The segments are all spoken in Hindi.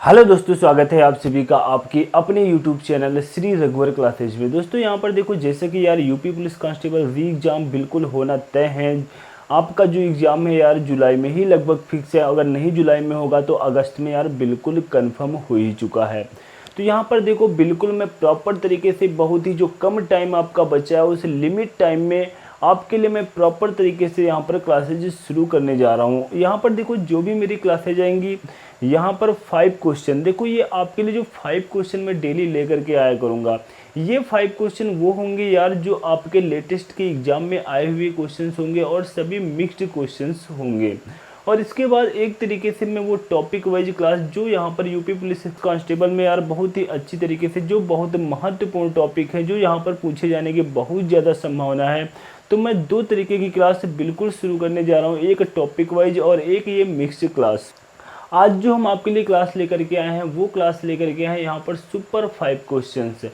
हेलो दोस्तों, स्वागत है आप सभी का आपकी अपने यूट्यूब चैनल श्री रघुवर क्लासेज में। दोस्तों यहाँ पर देखो, जैसे कि यार यूपी पुलिस कांस्टेबल री एग्ज़ाम बिल्कुल होना तय है। आपका जो एग्ज़ाम है यार जुलाई में ही लगभग फिक्स है। अगर नहीं जुलाई में होगा तो अगस्त में यार बिल्कुल कंफर्म हो ही चुका है। तो यहाँ पर देखो, बिल्कुल मैं प्रॉपर तरीके से बहुत ही जो कम टाइम आपका बचा है उस लिमिट टाइम में आपके लिए मैं प्रॉपर तरीके से यहाँ पर क्लासेज शुरू करने जा रहा हूँ। यहाँ पर देखो, जो भी मेरी क्लासेज आएंगी यहाँ पर 5 क्वेश्चन, देखो ये आपके लिए जो 5 क्वेश्चन मैं डेली लेकर के आया करूँगा, ये 5 क्वेश्चन वो होंगे यार जो आपके लेटेस्ट के एग्ज़ाम में आए हुए क्वेश्चंस होंगे और सभी मिक्स्ड क्वेश्चंस होंगे। और इसके बाद एक तरीके से मैं वो टॉपिक वाइज क्लास जो यहाँ पर यूपी पुलिस कांस्टेबल में यार बहुत ही अच्छी तरीके से जो बहुत महत्वपूर्ण टॉपिक है जो यहाँ पर पूछे जाने की बहुत ज़्यादा संभावना है, तो मैं 2 तरीके की क्लास बिल्कुल शुरू करने जा रहा हूँ, एक टॉपिक वाइज और एक ये मिक्स्ड क्लास। आज जो हम आपके लिए क्लास लेकर के आए हैं वो क्लास लेकर के आए हैं यहाँ पर सुपर 5 क्वेश्चंस।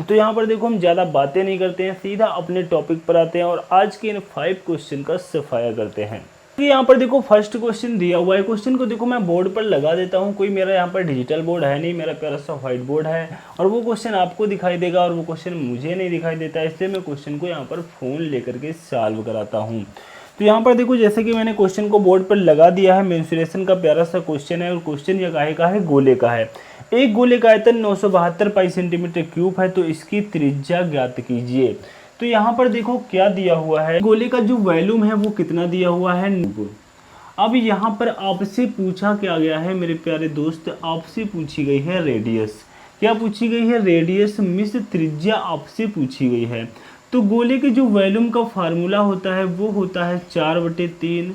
तो यहाँ पर देखो, हम ज़्यादा बातें नहीं करते हैं, सीधा अपने टॉपिक पर आते हैं और आज के इन 5 क्वेश्चन का सफाया करते हैं। तो यहाँ पर देखो, फर्स्ट क्वेश्चन दिया हुआ है। क्वेश्चन को देखो मैं बोर्ड पर लगा देता हूँ, कोई मेरा यहाँ पर डिजिटल बोर्ड है नहीं, मेरा प्यारा सा व्हाइट बोर्ड है और वो क्वेश्चन आपको दिखाई देगा और वो क्वेश्चन मुझे नहीं दिखाई देता, इसलिए मैं क्वेश्चन को यहाँ पर फ़ोन लेकर के सॉल्व कराता हूँ। तो यहाँ पर देखो, जैसे कि मैंने क्वेश्चन को बोर्ड पर लगा दिया है, मेंसुरेशन का प्यारा सा क्वेश्चन है और क्वेश्चन यह काहे का है, गोले का है। एक गोले का आयतन 972 पाई सेंटीमीटर क्यूब है, तो इसकी त्रिज्या ज्ञात कीजिए। तो यहाँ पर देखो क्या दिया हुआ है, गोले का जो वॉल्यूम है वो कितना दिया हुआ है। अब यहाँ पर आपसे पूछा क्या गया है मेरे प्यारे दोस्त, आपसे पूछी गई है रेडियस। क्या पूछी गई है? रेडियस मिस त्रिज्या आपसे पूछी गई है। तो गोले के जो वॉल्यूम का फार्मूला होता है वो होता है 4/3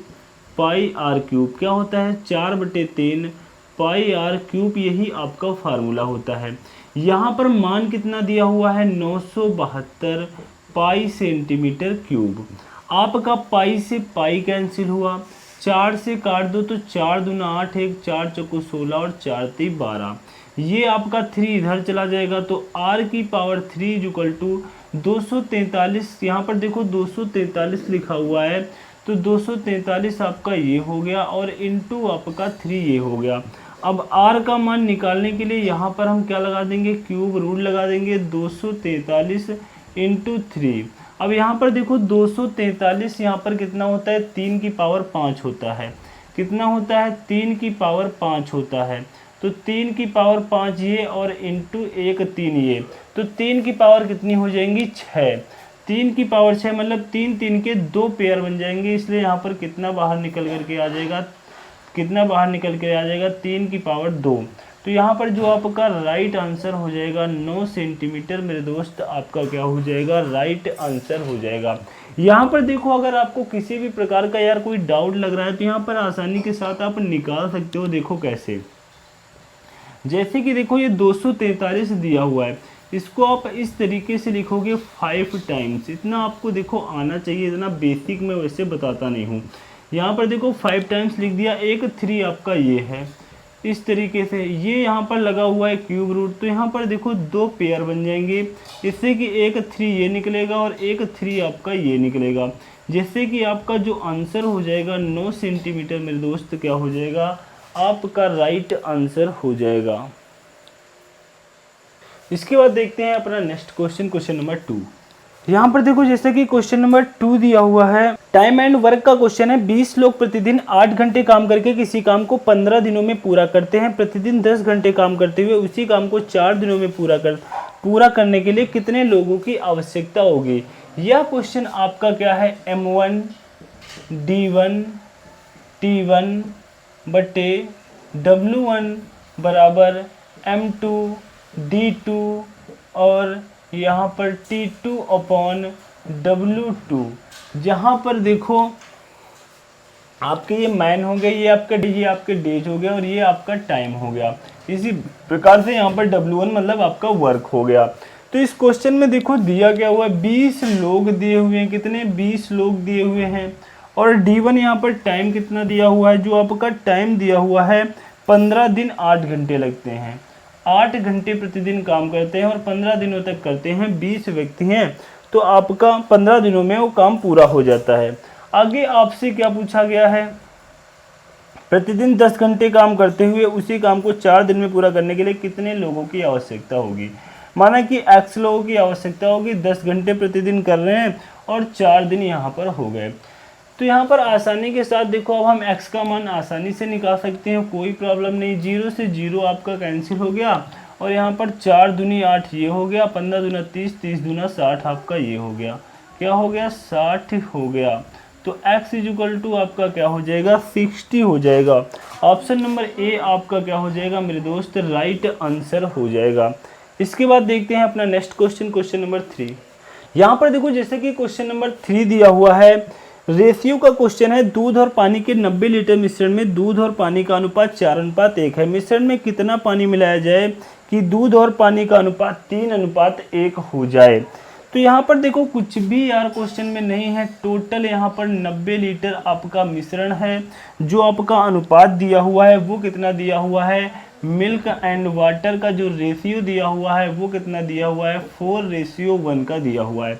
पाई आर क्यूब। क्या होता है? 4/3 पाई आर क्यूब, यही आपका फार्मूला होता है। यहाँ पर मान कितना दिया हुआ है? 972 पाई सेंटीमीटर क्यूब। आपका पाई से पाई कैंसिल हुआ, 4 से काट दो तो 4 दूना 8, 1 4 चौको 16 और 4 3 12। ये आपका 3 इधर चला जाएगा, तो r की पावर 3 इक्वल टू 243। यहाँ पर देखो 243 लिखा हुआ है, तो 243 आपका ये हो गया और इनटू आपका 3 ये हो गया। अब r का मान निकालने के लिए यहाँ पर हम क्या लगा देंगे? क्यूब रूट लगा देंगे, 243 इंटू 3। अब यहाँ पर देखो 243 यहाँ पर कितना होता है? 3 की पावर 5 होता है। कितना होता है? 3 की पावर 5 होता है। तो 3 की पावर 5 ये और इंटू 1 3 ये, तो 3 की पावर कितनी हो जाएंगी? 6। 3 की पावर 6 मतलब 3 3 के 2 पेयर बन जाएंगे, इसलिए यहाँ पर कितना बाहर निकल करके आ जाएगा? कितना बाहर निकल के आ जाएगा? 3 की पावर 2। तो यहाँ पर जो आपका राइट आंसर हो जाएगा 9 सेंटीमीटर मेरे दोस्त, आपका क्या हो जाएगा? राइट आंसर हो जाएगा। यहाँ पर देखो, अगर आपको किसी भी प्रकार का यार कोई डाउट लग रहा है तो यहाँ पर आसानी के साथ आप निकाल सकते हो। देखो कैसे, जैसे कि देखो ये 243 दिया हुआ है, इसको आप इस तरीके से लिखोगे 5 टाइम्स। इतना आपको देखो आना चाहिए, इतना बेसिक मैं वैसे बताता नहीं हूँ। यहाँ पर देखो 5 टाइम्स लिख दिया, एक 3 आपका ये है इस तरीके से, ये यहाँ पर लगा हुआ है क्यूब रूट, तो यहाँ पर देखो 2 पेयर बन जाएंगे, इससे कि एक 3 ये निकलेगा और एक 3 आपका ये निकलेगा, जिससे कि आपका जो आंसर हो जाएगा 9 सेंटीमीटर मेरे दोस्त क्या हो जाएगा? आपका राइट आंसर हो जाएगा। इसके बाद देखते हैं अपना नेक्स्ट क्वेश्चन, क्वेश्चन नंबर 2। यहाँ पर देखो, जैसे कि क्वेश्चन नंबर 2 दिया हुआ है, टाइम एंड वर्क का क्वेश्चन है। 20 लोग प्रतिदिन 8 घंटे काम करके किसी काम को 15 दिनों में पूरा करते हैं। प्रतिदिन 10 घंटे काम करते हुए उसी काम को 4 दिनों में पूरा करने के लिए कितने लोगों की आवश्यकता होगी? यह क्वेश्चन आपका क्या है? M1 D1 T1 बटे W1 बराबर M2 D2 और यहाँ पर T2 अपॉन W2। जहाँ पर देखो आपके ये मैन हो गए, ये आपके डेज हो गया और ये आपका टाइम हो गया। इसी प्रकार से यहाँ पर W1 मतलब आपका वर्क हो गया। तो इस क्वेश्चन में देखो दिया क्या हुआ है? 20 लोग दिए हुए हैं। कितने? 20 लोग दिए हुए हैं। और D1 यहाँ पर टाइम कितना दिया हुआ है? जो आपका टाइम दिया हुआ है 15 दिन 8 घंटे लगते हैं। 8 घंटे प्रतिदिन काम करते हैं और 15 दिनों तक करते हैं। 20 व्यक्ति हैं तो आपका 15 दिनों में वो काम पूरा हो जाता है। आगे आपसे क्या पूछा गया है? प्रतिदिन 10 घंटे काम करते हुए उसी काम को 4 दिन में पूरा करने के लिए कितने लोगों की आवश्यकता होगी। माना कि x लोगों की आवश्यकता होगी, 10 घंटे प्रतिदिन कर रहे हैं और 4 दिन यहाँ पर हो गए। तो यहाँ पर आसानी के साथ देखो अब हम x का मान आसानी से निकाल सकते हैं, कोई प्रॉब्लम नहीं। 0 से 0 आपका कैंसिल हो गया और यहाँ पर 4 दूनी 8 ये हो गया, 15 दूना 30, 30 दूना 60 आपका ये हो गया। क्या हो गया? 60 हो गया। तो x इक्वल टू आपका क्या हो जाएगा? 60 हो जाएगा। ऑप्शन नंबर ए आपका क्या हो जाएगा मेरे दोस्त? राइट आंसर हो जाएगा। इसके बाद देखते हैं अपना नेक्स्ट क्वेश्चन, क्वेश्चन नंबर 3। यहाँ पर देखो जैसे कि क्वेश्चन नंबर 3 दिया हुआ है, रेशियो का क्वेश्चन है। दूध और पानी के 90 लीटर मिश्रण में दूध और पानी का अनुपात 4:1 है। मिश्रण में कितना पानी मिलाया जाए कि दूध और पानी का अनुपात 3:1 हो जाए। तो यहाँ पर देखो कुछ भी यार क्वेश्चन में नहीं है, टोटल यहाँ पर 90 लीटर आपका मिश्रण है। जो आपका अनुपात दिया हुआ है वो कितना दिया हुआ है? मिल्क एंड वाटर का जो रेशियो दिया हुआ है वो कितना दिया हुआ है? 4:1 का दिया हुआ है।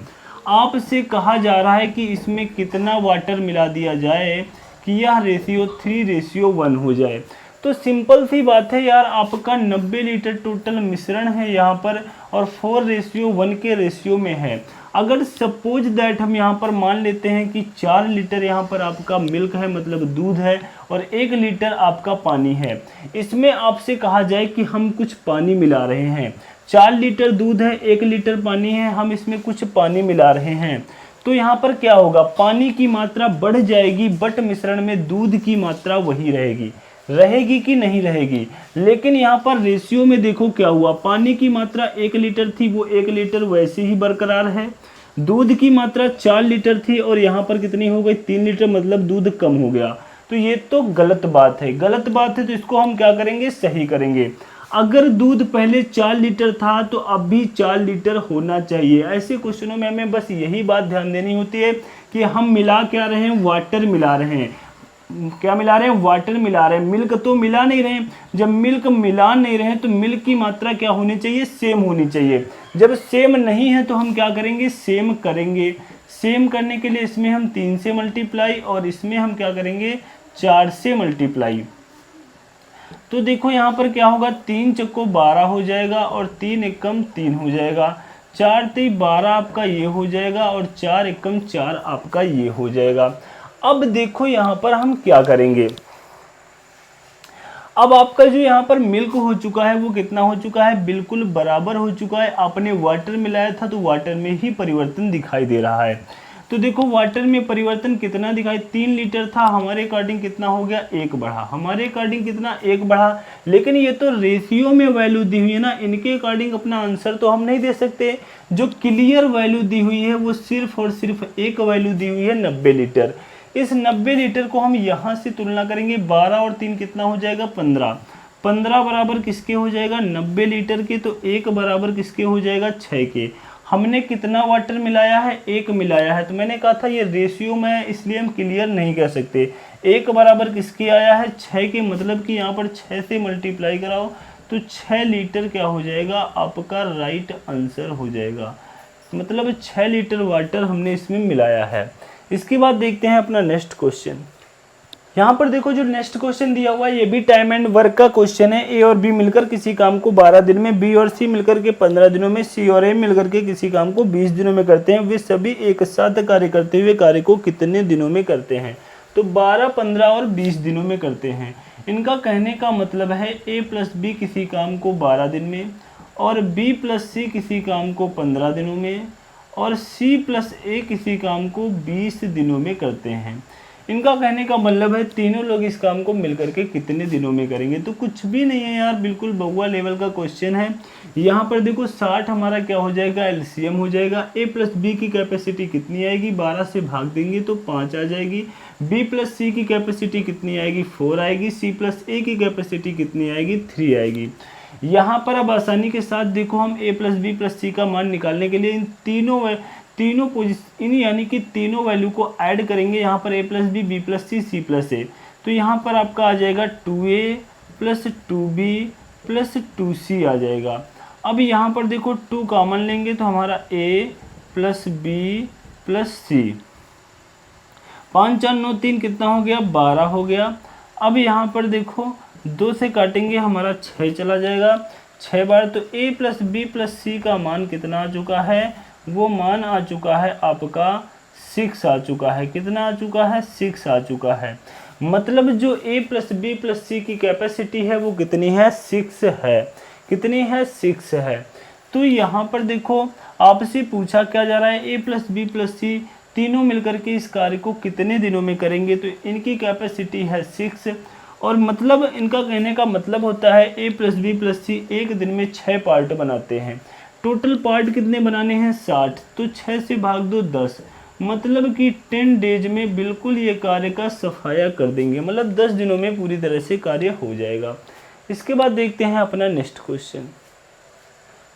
आपसे कहा जा रहा है कि इसमें कितना वाटर मिला दिया जाए कि यह रेशियो 3:1 हो जाए। तो सिंपल सी बात है यार, आपका 90 लीटर टोटल मिश्रण है यहाँ पर और 4:1 के रेशियो में है। अगर सपोज दैट हम यहाँ पर मान लेते हैं कि 4 लीटर यहाँ पर आपका मिल्क है, मतलब दूध है, और 1 लीटर आपका पानी है। इसमें आपसे कहा जाए कि हम कुछ पानी मिला रहे हैं। 4 लीटर दूध है, 1 लीटर पानी है, हम इसमें कुछ पानी मिला रहे हैं। तो यहाँ पर क्या होगा? पानी की मात्रा बढ़ जाएगी बट मिश्रण में दूध की मात्रा वही रहेगी कि नहीं रहेगी। लेकिन यहाँ पर रेशियो में देखो क्या हुआ, पानी की मात्रा 1 लीटर थी, वो 1 लीटर वैसे ही बरकरार है। दूध की मात्रा 4 लीटर थी और यहाँ पर कितनी हो गई? 3 लीटर, मतलब दूध कम हो गया। तो ये तो गलत बात है, गलत बात है। तो इसको हम क्या करेंगे? सही करेंगे। अगर दूध पहले 4 लीटर था तो अब भी 4 लीटर होना चाहिए। ऐसे क्वेश्चनों में हमें बस यही बात ध्यान देनी होती है कि हम मिला क्या रहे हैं? वाटर मिला रहे हैं। क्या मिला रहे हैं? वाटर मिला रहे हैं। मिल्क तो मिला नहीं रहे। जब मिल्क मिला नहीं रहे तो मिल्क की मात्रा क्या होनी चाहिए? सेम होनी चाहिए। जब सेम नहीं है तो हम क्या करेंगे? सेम करेंगे। सेम करने के लिए इसमें हम 3 से मल्टीप्लाई और इसमें हम क्या करेंगे? 4 से मल्टीप्लाई। तो देखो यहाँ पर क्या होगा? 3 चक्को 12 हो जाएगा और 3 एकम 3 हो जाएगा। 4 3 12 आपका ये हो जाएगा और 4 एकम 4 आपका ये हो जाएगा। अब देखो यहाँ पर हम क्या करेंगे। अब आपका जो यहाँ पर मिल्क हो चुका है वो कितना हो चुका है? बिल्कुल बराबर हो चुका है। आपने वाटर मिलाया था तो वाटर में ही परिवर्तन दिखाई दे रहा है। तो देखो वाटर में परिवर्तन कितना दिखाई? 3 लीटर था, हमारे अकॉर्डिंग कितना हो गया? 1 बढ़ा। हमारे अकॉर्डिंग कितना? 1 बढ़ा। लेकिन ये तो रेशियो में वैल्यू दी हुई है ना, इनके अकॉर्डिंग अपना आंसर तो हम नहीं दे सकते। जो क्लियर वैल्यू दी हुई है वो सिर्फ और सिर्फ एक वैल्यू दी हुई है, 90 लीटर। इस 90 लीटर को हम यहाँ से तुलना करेंगे। 12 और 3 कितना हो जाएगा? 15। 15 बराबर किसके हो जाएगा? 90 लीटर के। तो 1 बराबर किसके हो जाएगा? 6 के। हमने कितना वाटर मिलाया है? 1 मिलाया है। तो मैंने कहा था ये रेशियो में है इसलिए हम क्लियर नहीं कह सकते। 1 बराबर किसके आया है? 6 के। मतलब कि यहाँ पर 6 से मल्टीप्लाई कराओ तो 6 लीटर क्या हो जाएगा? आपका राइट आंसर हो जाएगा। मतलब 6 लीटर वाटर हमने इसमें मिलाया है। इसके बाद देखते हैं अपना नेक्स्ट क्वेश्चन। यहाँ पर देखो जो नेक्स्ट क्वेश्चन दिया हुआ है ये भी टाइम एंड वर्क का क्वेश्चन है। ए और बी मिलकर किसी काम को 12 दिन में, बी और सी मिलकर के 15 दिनों में, सी और ए मिलकर के किसी काम को 20 दिनों में करते हैं। वे सभी एक साथ कार्य करते हुए कार्य को कितने दिनों में करते हैं? तो 12, 15 और 20 दिनों में करते हैं। इनका कहने का मतलब है ए प्लस बी किसी काम को 12 दिन में और बी प्लस सी किसी काम को 15 दिनों में और सी प्लस ए किसी काम को 20 दिनों में करते हैं। इनका कहने का मतलब है तीनों लोग इस काम को मिलकर के कितने दिनों में करेंगे। तो कुछ भी नहीं है यार, बिल्कुल बउआ लेवल का क्वेश्चन है। यहाँ पर देखो 60 हमारा क्या हो जाएगा? एलसीएम हो जाएगा। ए प्लस बी की कैपेसिटी कितनी आएगी? 12 से भाग देंगे तो 5 आ जाएगी। बी प्लस सी की कैपेसिटी कितनी आएगी? 4 आएगी। सी प्लस ए की कैपेसिटी कितनी आएगी? 3 आएगी। यहाँ पर अब आसानी के साथ देखो हम ए प्लस बी प्लस सी का मान निकालने के लिए इन तीनों पोजीशन यानी कि तीनों वैल्यू को ऐड करेंगे। यहाँ पर A plus B plus C plus A. तो यहाँ पर आपका आ जाएगा 2a plus 2b plus 2c आ जाएगा। अब यहाँ पर देखो 2 कॉमन लेंगे तो हमारा a plus b plus c। 5 4 9 3 कितना हो गया? 12 हो गया। अब यहाँ पर देखो 2 से काटेंगे हमारा 6 चला जाएगा 6 बार, तो a प्लस बी प्लस सी का मान कितना आ चुका है, वो मान आ चुका है आपका 6 आ चुका है। कितना आ चुका है, 6 आ चुका है। मतलब जो a प्लस बी प्लस सी की कैपेसिटी है वो कितनी है, 6 है। कितनी है, 6 है। तो यहाँ पर देखो आपसे पूछा क्या जा रहा है, a प्लस बी प्लस सी तीनों मिलकर के इस कार्य को कितने दिनों में करेंगे, तो इनकी कैपेसिटी है 6। और मतलब इनका कहने का मतलब होता है a प्लस बी प्लस सी एक दिन में 6 पार्ट बनाते हैं। टोटल पार्ट कितने बनाने हैं, 60, तो 6 से भाग दो 10, मतलब कि 10 डेज में बिल्कुल ये कार्य का सफाया कर देंगे, मतलब 10 दिनों में पूरी तरह से कार्य हो जाएगा। इसके बाद देखते हैं अपना नेक्स्ट क्वेश्चन।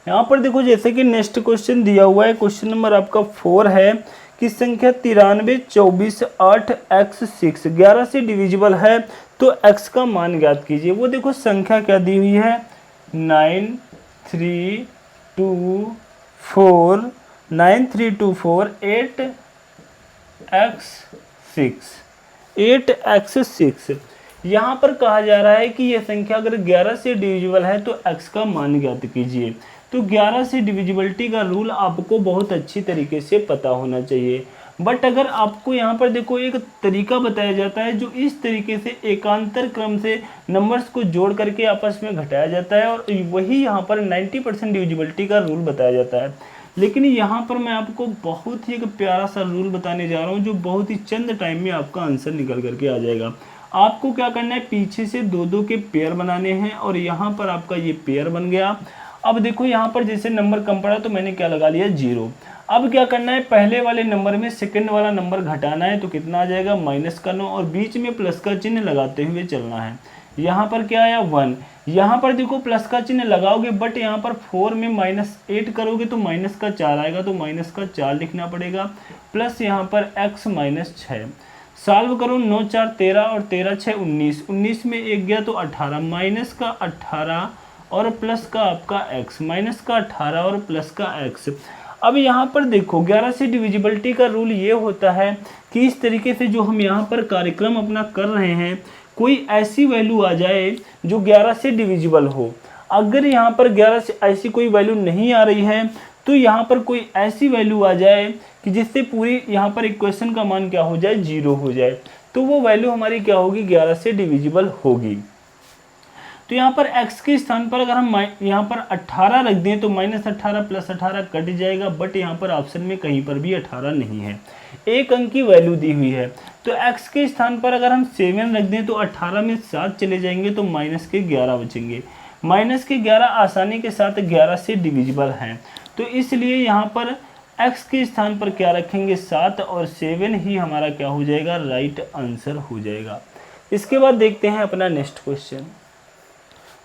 यहाँ पर देखो जैसे कि नेक्स्ट क्वेश्चन दिया हुआ है, क्वेश्चन नंबर आपका 4 है कि संख्या 93 24 8 x 6 11 से डिविजिबल है, तो x का मान ज्ञात कीजिए। वो देखो संख्या क्या दी हुई है, 9 3 2 4 9 3 2 4 8 x 6 8 x 6। यहाँ पर कहा जा रहा है कि यह संख्या अगर 11 से डिविजिबल है तो x का मान ज्ञात कीजिए। तो 11 से डिविजिबिलिटी का रूल आपको बहुत अच्छी तरीके से पता होना चाहिए। बट अगर आपको यहाँ पर देखो एक तरीका बताया जाता है जो इस तरीके से एकांतर क्रम से नंबर्स को जोड़ करके आपस में घटाया जाता है, और वही यहाँ पर 90% डिविजिबिलिटी का रूल बताया जाता है। लेकिन यहाँ पर मैं आपको बहुत ही एक प्यारा सा रूल बताने जा रहा हूँ जो बहुत ही चंद टाइम में आपका आंसर निकल करके आ जाएगा। आपको क्या करना है, पीछे से 2-2 के पेयर बनाने हैं, और यहाँ पर आपका ये पेयर बन गया। अब देखो यहाँ पर जैसे नंबर कम पड़ा तो मैंने क्या लगा लिया, 0। अब क्या करना है, पहले वाले नंबर में सेकंड वाला नंबर घटाना है, तो कितना आ जाएगा, -9, और बीच में प्लस का चिन्ह लगाते हुए चलना है। यहाँ पर क्या आया, 1। यहाँ पर देखो प्लस का चिन्ह लगाओगे, बट यहाँ पर 4 में -8 करोगे तो माइनस का 4 आएगा, तो माइनस का 4 लिखना पड़ेगा, प्लस यहाँ पर x -6। सॉल्व करो, 9 4 13 और 13 6 19, 19 में 1 गया तो 18, माइनस का 18 और प्लस का आपका x, माइनस का 18 और प्लस का x। अब यहाँ पर देखो 11 से डिविजिबिलिटी का रूल ये होता है कि इस तरीके से जो हम यहाँ पर कार्यक्रम अपना कर रहे हैं, कोई ऐसी वैल्यू आ जाए जो 11 से डिविजिबल हो। अगर यहाँ पर 11 से ऐसी कोई वैल्यू नहीं आ रही है तो यहाँ पर कोई ऐसी वैल्यू आ जाए कि जिससे पूरी यहाँ पर इक्वेशन का मान क्या हो जाए, 0 हो जाए, तो वो वैल्यू हमारी क्या होगी, 11 से डिविजिबल होगी। तो यहाँ पर x के स्थान पर अगर हम यहाँ पर 18 रख दें तो -18 + 18 कट जाएगा, बट यहाँ पर ऑप्शन में कहीं पर भी 18 नहीं है, एक अंक की वैल्यू दी हुई है। तो x के स्थान पर अगर हम 7 रख दें तो 18 में 7 चले जाएंगे तो -11 बचेंगे। -11 आसानी के साथ 11 से डिविजिबल हैं, तो इसलिए यहाँ पर x के स्थान पर क्या रखेंगे, 7, और 7 ही हमारा क्या हो जाएगा, राइट आंसर हो जाएगा। इसके बाद देखते हैं अपना नेक्स्ट क्वेश्चन।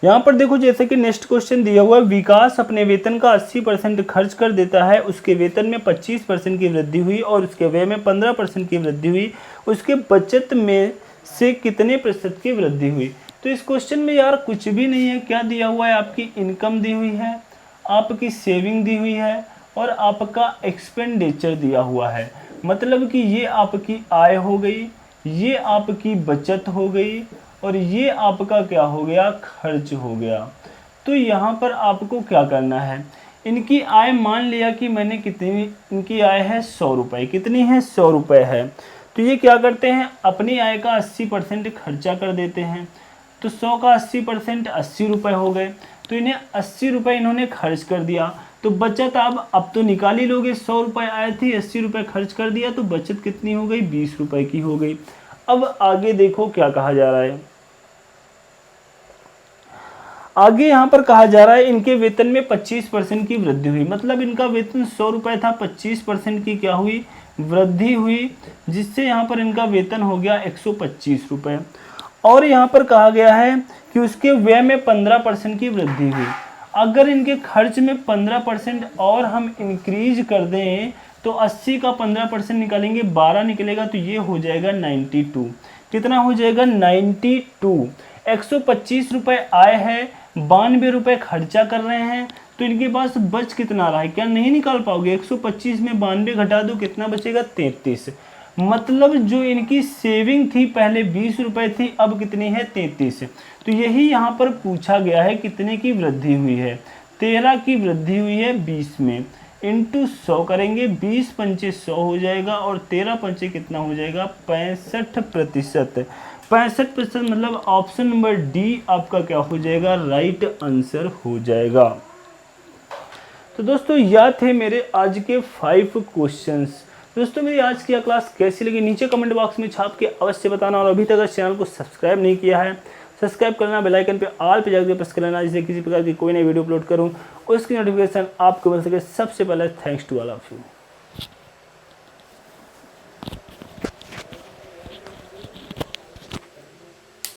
यहाँ पर देखो जैसे कि नेक्स्ट क्वेश्चन दिया हुआ है, विकास अपने वेतन का 80% खर्च कर देता है, उसके वेतन में 25% की वृद्धि हुई और उसके व्यय में 15% की वृद्धि हुई, उसके बचत में से कितने प्रतिशत की वृद्धि हुई। तो इस क्वेश्चन में यार कुछ भी नहीं है, क्या दिया हुआ है, आपकी इनकम दी हुई है, आपकी सेविंग दी हुई है, और आपका एक्सपेंडिचर दिया हुआ है। मतलब कि ये आपकी आय हो गई, ये आपकी बचत हो गई, और ये आपका क्या हो गया, खर्च हो गया। तो यहाँ पर आपको क्या करना है, इनकी आय मान लिया कि मैंने कितनी, इनकी आय है 100 रुपये, कितनी है, 100 रुपये है। तो ये क्या करते हैं, अपनी आय का 80% खर्चा कर देते हैं, तो 100 का 80% 80 रुपये हो गए, तो इन्हें 80 रुपये इन्होंने खर्च कर दिया। तो बचत आप अब तो निकाल ही लोगे, 100 रुपये आय थी, 80 रुपये खर्च कर दिया, तो बचत कितनी हो गई, 20 रुपये की हो गई। अब आगे देखो क्या कहा जा रहा है, आगे यहाँ पर कहा जा रहा है इनके वेतन में 25% की वृद्धि हुई। मतलब इनका वेतन 100 रुपये था, 25% की क्या हुई, वृद्धि हुई, जिससे यहाँ पर इनका वेतन हो गया 125 रुपये। और यहाँ पर कहा गया है कि उसके व्यय में 15% की वृद्धि हुई। अगर इनके खर्च में 15% और हम इंक्रीज कर दें तो 80 का 15% निकालेंगे, 12 निकलेगा, तो ये हो जाएगा 92। कितना हो जाएगा, 92। 125 रुपये आय है, 92 रुपये खर्चा कर रहे हैं, तो इनके पास बच कितना रहा है, क्या नहीं निकाल पाओगे, 125 में 92 घटा दो, कितना बचेगा, 33। मतलब जो इनकी सेविंग थी पहले 20 रुपये थी, अब कितनी है 33। तो यही यहाँ पर पूछा गया है कितने की वृद्धि हुई है, 13 की वृद्धि हुई है 20 में, इंटू 100 करेंगे, 20 पंचे 100 हो जाएगा और 13 पंचे कितना हो जाएगा 65%। 65% मतलब ऑप्शन नंबर डी आपका क्या हो जाएगा, राइट आंसर हो जाएगा। तो दोस्तों यह थे मेरे आज के 5 क्वेश्चंस। दोस्तों मेरी आज की क्लास कैसी लगी नीचे कमेंट बॉक्स में छाप के अवश्य बताना, और अभी तक अगर चैनल को सब्सक्राइब नहीं किया है सब्सक्राइब करना, बेल आइकन पे ऑल पे जाकर प्रेस कर लेना, जिससे किसी प्रकार की कोई नई वीडियो अपलोड करूं उसकी नोटिफिकेशन आपको मिल सके सबसे पहले। Thanks to all of you.